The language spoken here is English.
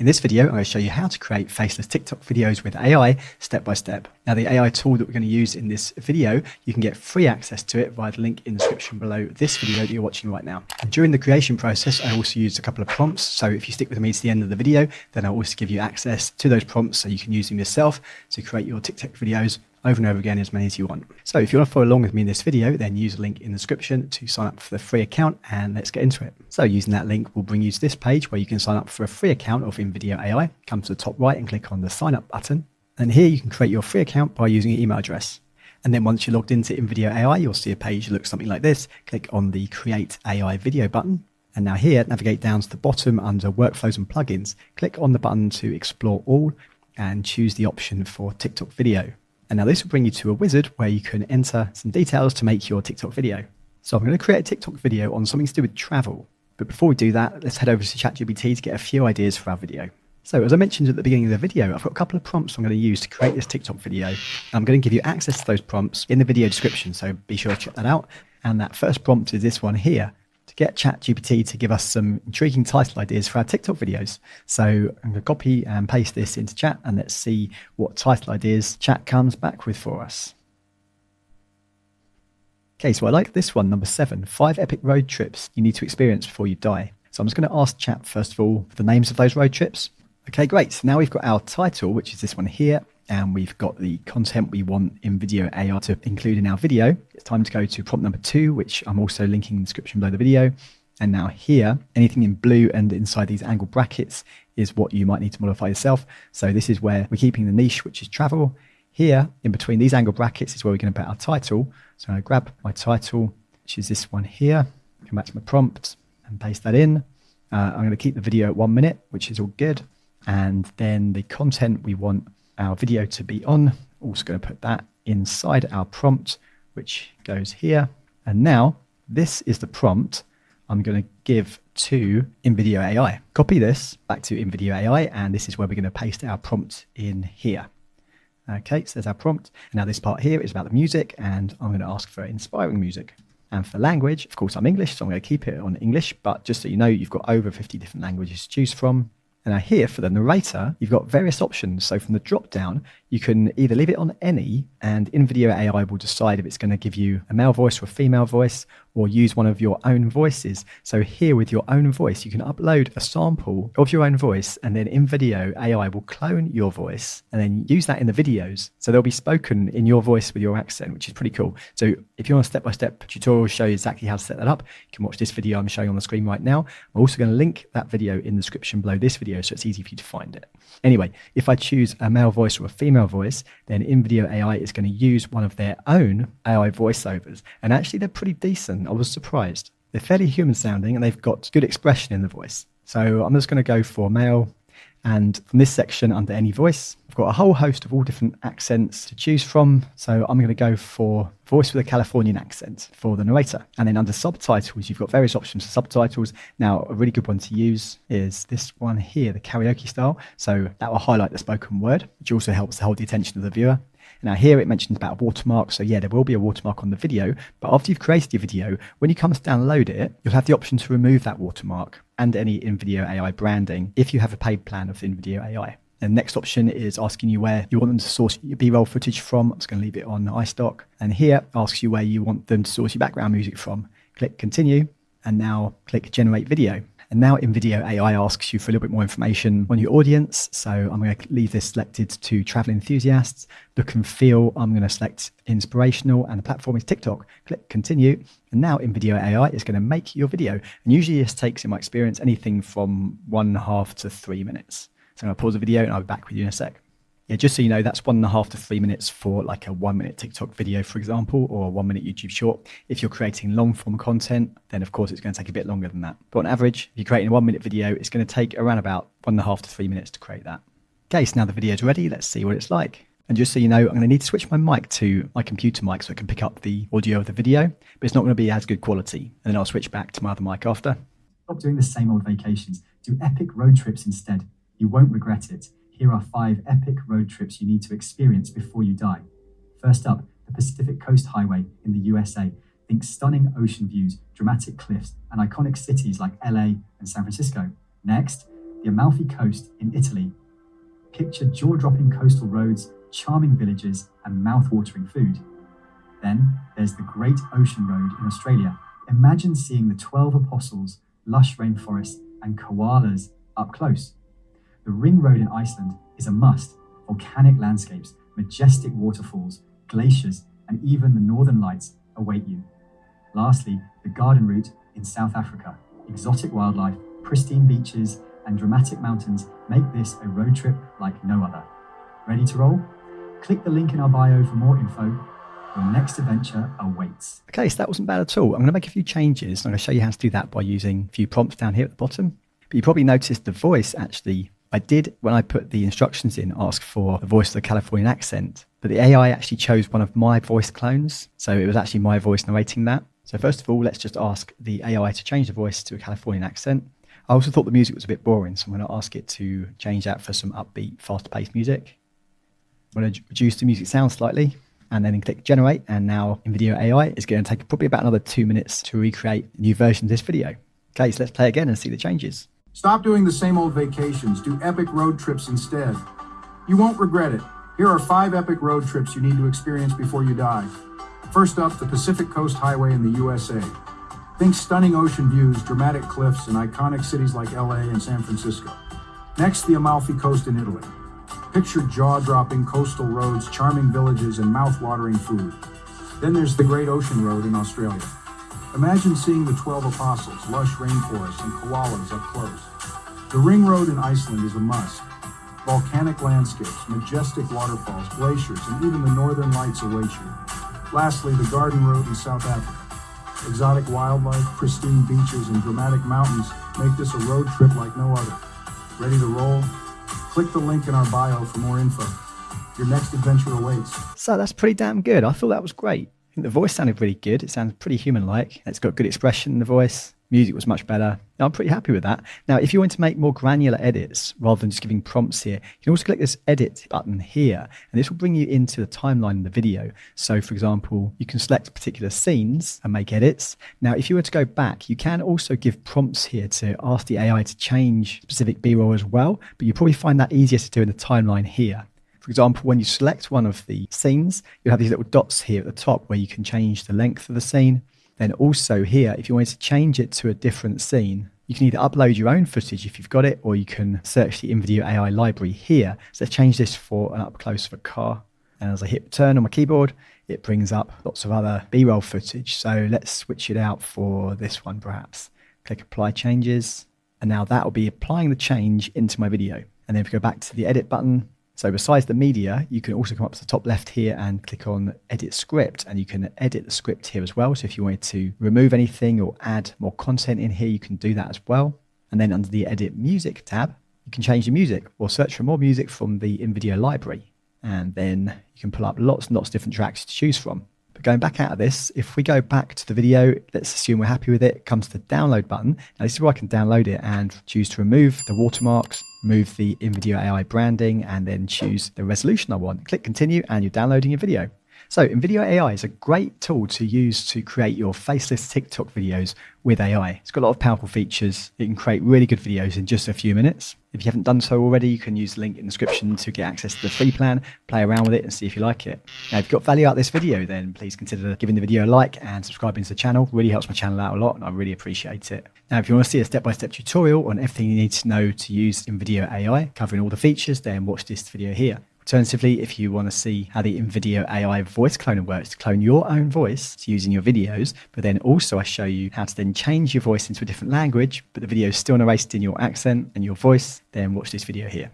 In this video, I'm going to show you how to create faceless TikTok videos with AI step by step. Now, the AI tool that we're going to use in this video, you can get free access to it via the link in the description below this video that you're watching right now. And during the creation process, I also used a couple of prompts. So if you stick with me to the end of the video, then I'll also give you access to those prompts so you can use them yourself to create your TikTok videos over and over again, as many as you want. So if you want to follow along with me in this video, then use the link in the description to sign up for the free account, and let's get into it. So using that link will bring you to this page where you can sign up for a free account of InVideo AI. Come to the top right and click on the sign up button. And here you can create your free account by using your email address. And then once you're logged into InVideo AI, you'll see a page that looks something like this. Click on the Create AI Video button. And now here, navigate down to the bottom under Workflows and Plugins. Click on the button to explore all and choose the option for TikTok video. And now this will bring you to a wizard where you can enter some details to make your TikTok video. So I'm going to create a TikTok video on something to do with travel. But before we do that, let's head over to ChatGPT to get a few ideas for our video. So as I mentioned at the beginning of the video, I've got a couple of prompts I'm going to use to create this TikTok video. And I'm going to give you access to those prompts in the video description, so be sure to check that out. And that first prompt is this one here, to get ChatGPT to give us some intriguing title ideas for our TikTok videos. So I'm going to copy and paste this into chat, and let's see what title ideas chat comes back with for us. Okay, so I like this one, number 7, 5 epic road trips you need to experience before you die. So I'm just going to ask chat, first of all, for the names of those road trips. Okay, great. So now we've got our title, which is this one here, and we've got the content we want InVideo AI to include in our video. It's time to go to prompt number 2, which I'm also linking in the description below the video. And now here, anything in blue and inside these angled brackets is what you might need to modify yourself. So this is where we're keeping the niche, which is travel. Here, in between these angled brackets is where we're going to put our title. So I'm going to grab my title, which is this one here, come back to my prompt and paste that in. I'm going to keep the video at 1 minute, which is all good. And then the content we want our video to be on, also going to put that inside our prompt, which goes here. And now this is the prompt I'm going to give to InVideo AI. Copy this back to InVideo AI, and this is where we're going to paste our prompt in here. Okay, so there's our prompt. And now this part here is about the music, and I'm going to ask for inspiring music. And for language, of course, I'm English, so I'm going to keep it on English, but just so you know, you've got over 50 different languages to choose from. And now here for the narrator, you've got various options. So from the drop down, you can either leave it on any, and InVideo AI will decide if it's going to give you a male voice or a female voice, or use one of your own voices. So here with your own voice, you can upload a sample of your own voice, and then InVideo AI will clone your voice and then use that in the videos. So they'll be spoken in your voice with your accent, which is pretty cool. So if you want a step-by-step tutorial to show you exactly how to set that up, you can watch this video I'm showing on the screen right now. I'm also going to link that video in the description below this video, so it's easy for you to find it. Anyway, if I choose a male voice or a female voice, then InVideo AI is going to use one of their own AI voiceovers. And actually, they're pretty decent. I was surprised. They're fairly human sounding, and they've got good expression in the voice. So I'm just going to go for male. And from this section under any voice, I've got a whole host of all different accents to choose from. So I'm going to go for voice with a Californian accent for the narrator. And then under subtitles, you've got various options for subtitles. Now, a really good one to use is this one here, the karaoke style. So that will highlight the spoken word, which also helps to hold the attention of the viewer. Now here it mentions about a watermark. So yeah, there will be a watermark on the video, but after you've created your video, when you come to download it, you'll have the option to remove that watermark and any InVideo AI branding if you have a paid plan of InVideo AI. And the next option is asking you where you want them to source your B-roll footage from. I'm just going to leave it on iStock. And here asks you where you want them to source your background music from. Click continue, and now click generate video. And now InVideo AI asks you for a little bit more information on your audience. So I'm going to leave this selected to travel enthusiasts. Look and feel, I'm going to select inspirational, and the platform is TikTok. Click continue. And now InVideo AI is going to make your video. And usually this takes, in my experience, anything from 1.5 to 3 minutes. So I'm going to pause the video and I'll be back with you in a sec. Yeah, just so you know, that's 1.5 to 3 minutes for like a 1 minute TikTok video, for example, or a 1 minute YouTube short. If you're creating long form content, then of course it's going to take a bit longer than that. But on average, if you're creating a 1 minute video, it's going to take around about 1.5 to 3 minutes to create that. Okay, so now the video is ready. Let's see what it's like. And just so you know, I'm going to need to switch my mic to my computer mic so I can pick up the audio of the video, but it's not going to be as good quality. And then I'll switch back to my other mic after. Stop doing the same old vacations. Do epic road trips instead. You won't regret it. Here are 5 epic road trips you need to experience before you die. First up, the Pacific Coast Highway in the USA. Think stunning ocean views, dramatic cliffs, and iconic cities like LA and San Francisco. Next, the Amalfi Coast in Italy. Picture jaw-dropping coastal roads, charming villages, and mouth-watering food. Then there's the Great Ocean Road in Australia. Imagine seeing the 12 Apostles, lush rainforests, and koalas up close. The Ring Road in Iceland is a must. Volcanic landscapes, majestic waterfalls, glaciers, and even the Northern Lights await you. Lastly, the Garden Route in South Africa. Exotic wildlife, pristine beaches, and dramatic mountains make this a road trip like no other. Ready to roll? Click the link in our bio for more info. Your next adventure awaits. Okay, so that wasn't bad at all. I'm going to make a few changes. I'm going to show you how to do that by using a few prompts down here at the bottom. But you probably noticed the voice actually, I did, when I put the instructions in, ask for the voice with a Californian accent, but the AI actually chose one of my voice clones. So it was actually my voice narrating that. So first of all, let's just ask the AI to change the voice to a Californian accent. I also thought the music was a bit boring, so I'm going to ask it to change that for some upbeat, fast-paced music. I'm going to reduce the music sound slightly, and then click generate. And now InVideo AI is going to take probably about another 2 minutes to recreate a new version of this video. Okay, so let's play again and see the changes. Stop doing the same old vacations. Do epic road trips instead. You won't regret it. Here are 5 epic road trips you need to experience before you die. First up, the Pacific Coast Highway in the USA. Think stunning ocean views, dramatic cliffs, and iconic cities like LA and San Francisco. Next, the Amalfi Coast in Italy. Picture jaw-dropping coastal roads, charming villages, and mouth-watering food. Then there's the Great Ocean Road in Australia. Imagine seeing the 12 Apostles, lush rainforests, and koalas up close. The Ring Road in Iceland is a must. Volcanic landscapes, majestic waterfalls, glaciers, and even the Northern Lights await you. Lastly, the Garden Road in South Africa. Exotic wildlife, pristine beaches, and dramatic mountains make this a road trip like no other. Ready to roll? Click the link in our bio for more info. Your next adventure awaits. So that's pretty damn good. I thought that was great. I think the voice sounded really good. It sounds pretty human-like. It's got good expression in the voice. Music was much better. I'm pretty happy with that. Now, if you want to make more granular edits rather than just giving prompts here, you can also click this edit button here, and this will bring you into the timeline of the video. So, for example, you can select particular scenes and make edits. Now, if you were to go back, you can also give prompts here to ask the AI to change specific B-roll as well, but you probably find that easier to do in the timeline here. For example, when you select one of the scenes, you'll have these little dots here at the top where you can change the length of the scene. Then also here, if you wanted to change it to a different scene, you can either upload your own footage if you've got it, or you can search the InVideo AI library here. So let's change this for an up close of a car. And as I hit return on my keyboard, it brings up lots of other B-roll footage. So let's switch it out for this one perhaps. Click apply changes. And now that will be applying the change into my video. And then if we go back to the edit button, so besides the media, you can also come up to the top left here and click on edit script, and you can edit the script here as well. So if you wanted to remove anything or add more content in here, you can do that as well. And then under the edit music tab, you can change the music or search for more music from the InVideo library. And then you can pull up lots and lots of different tracks to choose from. But going back out of this, if we go back to the video, let's assume we're happy with it, come to the download button. Now this is where I can download it and choose to remove the watermarks, remove the InVideo AI branding, and then choose the resolution I want. Click continue and you're downloading your video. So InVideo AI is a great tool to use to create your faceless TikTok videos with AI. It's got a lot of powerful features. It can create really good videos in just a few minutes. If you haven't done so already, you can use the link in the description to get access to the free plan, play around with it and see if you like it. Now, if you've got value out of this video, then please consider giving the video a like and subscribing to the channel. It really helps my channel out a lot and I really appreciate it. Now, if you want to see a step-by-step tutorial on everything you need to know to use InVideo AI, covering all the features, then watch this video here. Alternatively, if you want to see how the InVideo AI voice cloner works to clone your own voice to use in your videos, but then also I show you how to then change your voice into a different language, but the video is still narrated in your accent and your voice, then watch this video here.